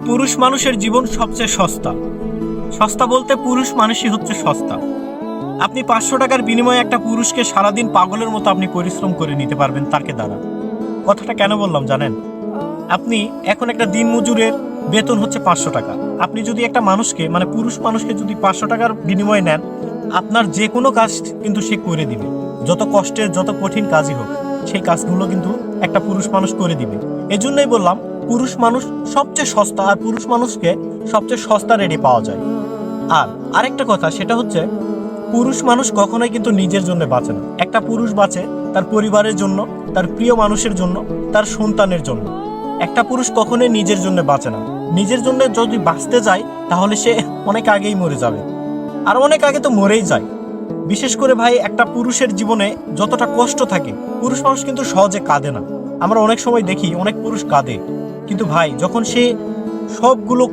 পুরুষ মানুষের জীবন সবচেয়ে সস্তা। সস্তা বলতে পুরুষ মানুষই হচ্ছে সস্তা। আপনি 500 টাকার বিনিময়ে একটা পুরুষকে সারাদিন পাগলের মতো আপনি পরিশ্রম করে নিতে পারবেন তাকে দ্বারা। কথাটা কেন বললাম জানেন? আপনি এখন একটা দিন মজুরের বেতন হচ্ছে 500 টাকা। আপনি যদি একটা মানুষকে মানে পুরুষ মানুষকে যদি 500 টাকার বিনিময়ে নেন, আপনার যে কোনো কাজ কিন্তু সে করে দিবে। যত কষ্টের যত কঠিন কাজই হোক, সেই কাজগুলো কিন্তু একটা পুরুষ মানুষ করে দিবে। এজন্যই বললাম পুরুষ মানুষ সবচেয়ে সস্তা, আর পুরুষ মানুষকে সবচেয়ে সস্তা রেটে পাওয়া যায়। আর আরেকটা কথা, সেটা হচ্ছে পুরুষ মানুষ কখনোই কিন্তু নিজের জন্য বাঁচে না। একটা পুরুষ বাঁচে তার পরিবারের জন্য, তার প্রিয় মানুষের জন্য, তার সন্তানের জন্য। একটা পুরুষ কখনোই নিজের জন্য বাঁচে না। নিজের জন্য যদি বাঁচতে যায় তাহলে সে অনেক আগেই মরে যাবে, আর অনেক আগে তো মরেই যায়। বিশেষ করে ভাই, একটা পুরুষের জীবনে যতটা কষ্ট থাকে, পুরুষ মানুষ কিন্তু সহজে কাঁদে না। আমরা অনেক সময় দেখি অনেক পুরুষ কাঁদে, কিন্তু ভাই যখন সে সবগুলো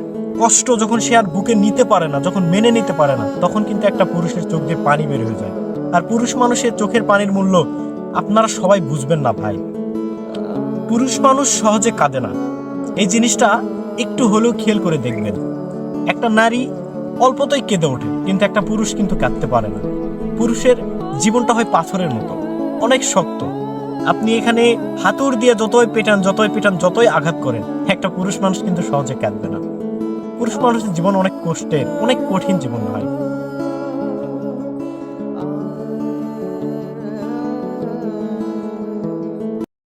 কষ্ট যখন সে আর বুকে নিতে পারে না, যখন মেনে নিতে পারে না, তখন কিন্তু একটা পুরুষের চোখ দিয়ে পানি বের হয়ে যায়। আর পুরুষ মানুষের চোখের পানির মূল্য আপনারা সবাই বুঝবেন না ভাই। পুরুষ মানুষ সহজে কাঁদে না, এই জিনিসটা একটু হলেও খেয়াল করে দেখবেন। একটা নারী অল্পতেই কেঁদে ওঠে, কিন্তু একটা পুরুষ কিন্তু কাঁদতে পারে না। পুরুষের জীবনটা হয় পাথরের মতো, অনেক শক্ত। আপনি এখানে হাতুড় দিয়ে যতই পেটান যতই আঘাত করেন, একটা পুরুষ মানুষ কিন্তু সহজে কাঁদবে না। পুরুষ মানুষের জীবন অনেক কষ্টের, অনেক কঠিন জীবন ভাই।